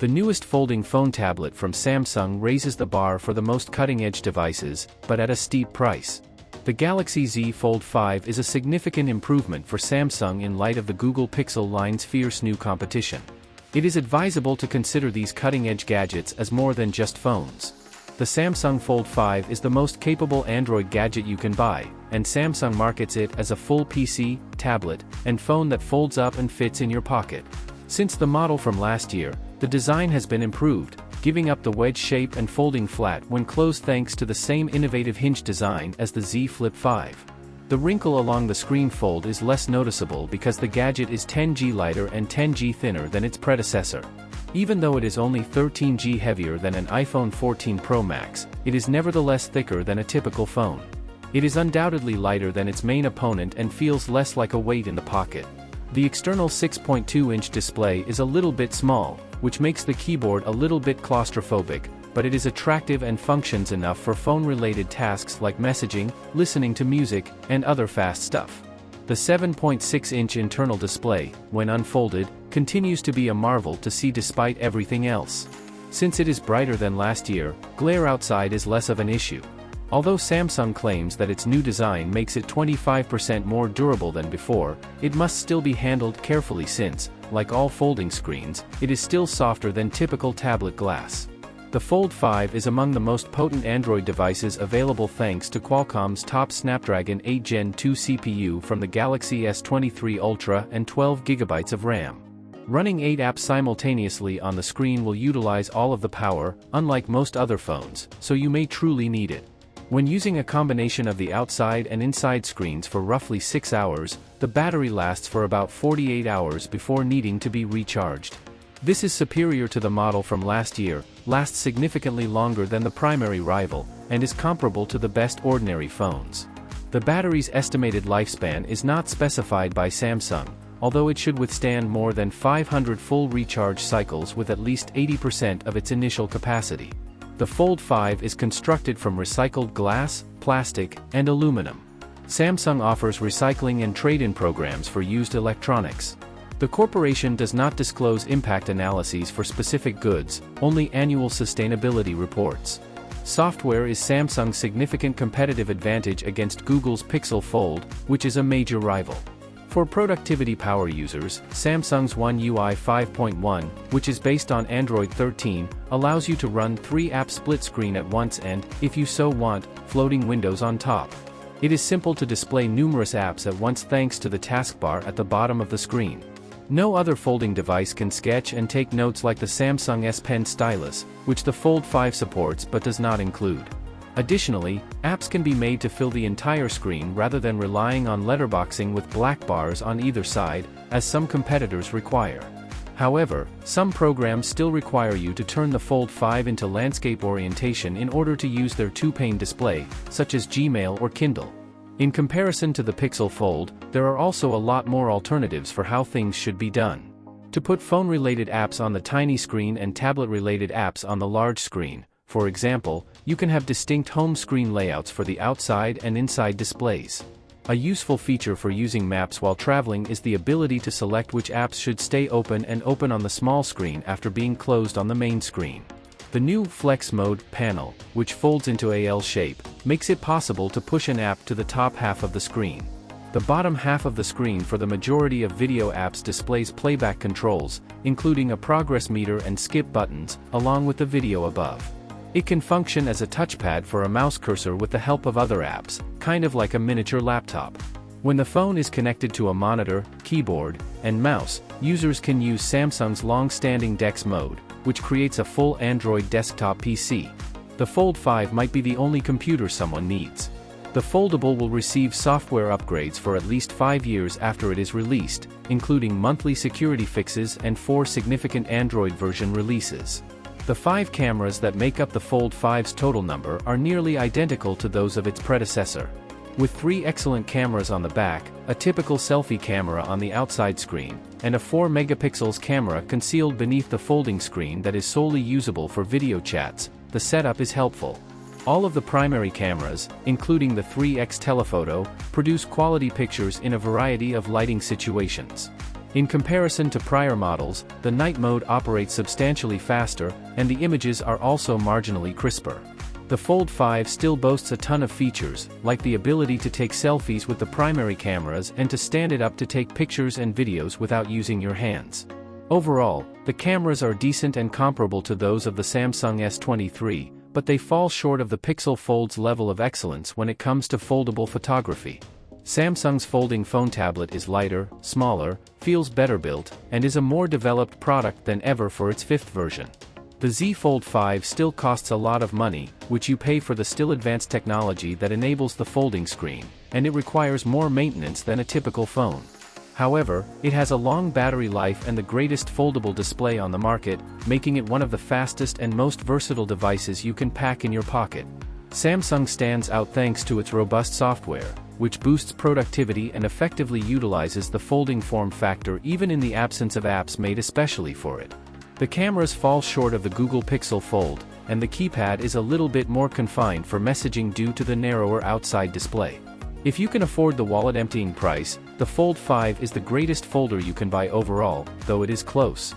The newest folding phone tablet from Samsung raises the bar for the most cutting-edge devices, but at a steep price. The Galaxy Z Fold 5 is a significant improvement for Samsung in light of the Google Pixel line's fierce new competition. It is advisable to consider these cutting-edge gadgets as more than just phones. The Samsung Fold 5 is the most capable Android gadget you can buy, and Samsung markets it as a full PC, tablet, and phone that folds up and fits in your pocket. Since the model from last year, the design has been improved, giving up the wedge shape and folding flat when closed thanks to the same innovative hinge design as the Z Flip 5. The wrinkle along the screen fold is less noticeable because the gadget is 10G lighter and 10G thinner than its predecessor. Even though it is only 13G heavier than an iPhone 14 Pro Max, it is nevertheless thicker than a typical phone. It is undoubtedly lighter than its main opponent and feels less like a weight in the pocket. The external 6.2-inch display is a little bit small, which makes the keyboard a little bit claustrophobic, but it is attractive and functions enough for phone-related tasks like messaging, listening to music, and other fast stuff. The 7.6-inch internal display, when unfolded, continues to be a marvel to see despite everything else. Since it is brighter than last year, glare outside is less of an issue. Although Samsung claims that its new design makes it 25% more durable than before, it must still be handled carefully since, like all folding screens, it is still softer than typical tablet glass. The Fold 5 is among the most potent Android devices available thanks to Qualcomm's top Snapdragon 8 Gen 2 CPU from the Galaxy S23 Ultra and 12GB of RAM. Running 8 apps simultaneously on the screen will utilize all of the power, unlike most other phones, so you may truly need it. When using a combination of the outside and inside screens for roughly 6 hours, the battery lasts for about 48 hours before needing to be recharged. This is superior to the model from last year, lasts significantly longer than the primary rival, and is comparable to the best ordinary phones. The battery's estimated lifespan is not specified by Samsung, although it should withstand more than 500 full recharge cycles with at least 80% of its initial capacity. The Fold 5 is constructed from recycled glass, plastic, and aluminum. Samsung offers recycling and trade-in programs for used electronics. The corporation does not disclose impact analyses for specific goods, only annual sustainability reports. Software is Samsung's significant competitive advantage against Google's Pixel Fold, which is a major rival. For productivity power users, Samsung's One UI 5.1, which is based on Android 13, allows you to run 3-app split screen at once and, if you so want, floating windows on top. It is simple to display numerous apps at once thanks to the taskbar at the bottom of the screen. No other folding device can sketch and take notes like the Samsung S Pen stylus, which the Fold 5 supports but does not include. Additionally, apps can be made to fill the entire screen rather than relying on letterboxing with black bars on either side, as some competitors require. However, some programs still require you to turn the Fold 5 into landscape orientation in order to use their two-pane display, such as Gmail or Kindle. In comparison to the Pixel Fold, there are also a lot more alternatives for how things should be done. To put phone-related apps on the tiny screen and tablet-related apps on the large screen, for example, you can have distinct home screen layouts for the outside and inside displays. A useful feature for using maps while traveling is the ability to select which apps should stay open and open on the small screen after being closed on the main screen. The new Flex Mode panel, which folds into a L shape, makes it possible to push an app to the top half of the screen. The bottom half of the screen for the majority of video apps displays playback controls, including a progress meter and skip buttons, along with the video above. It can function as a touchpad for a mouse cursor with the help of other apps, kind of like a miniature laptop. When the phone is connected to a monitor, keyboard, and mouse, users can use Samsung's long-standing DeX mode, which creates a full Android desktop PC. The Fold 5 might be the only computer someone needs. The foldable will receive software upgrades for at least 5 years after it is released, including monthly security fixes and 4 significant Android version releases. The 5 cameras that make up the Fold 5's total number are nearly identical to those of its predecessor. With 3 excellent cameras on the back, a typical selfie camera on the outside screen, and a 4 megapixels camera concealed beneath the folding screen that is solely usable for video chats, the setup is helpful. All of the primary cameras, including the 3x telephoto, produce quality pictures in a variety of lighting situations. In comparison to prior models, the night mode operates substantially faster, and the images are also marginally crisper. The Fold 5 still boasts a ton of features, like the ability to take selfies with the primary cameras and to stand it up to take pictures and videos without using your hands. Overall, the cameras are decent and comparable to those of the Samsung S23, but they fall short of the Pixel Fold's level of excellence when it comes to foldable photography. Samsung's folding phone tablet is lighter, smaller, feels better built, and is a more developed product than ever for its fifth version. The Z Fold 5 still costs a lot of money, which you pay for the still advanced technology that enables the folding screen, and it requires more maintenance than a typical phone. However, it has a long battery life and the greatest foldable display on the market, making it one of the fastest and most versatile devices you can pack in your pocket. Samsung stands out thanks to its robust software, which boosts productivity and effectively utilizes the folding form factor even in the absence of apps made especially for it. The cameras fall short of the Google Pixel Fold, and the keypad is a little bit more confined for messaging due to the narrower outside display. If you can afford the wallet-emptying price, the Fold 5 is the greatest folder you can buy overall, though it is close.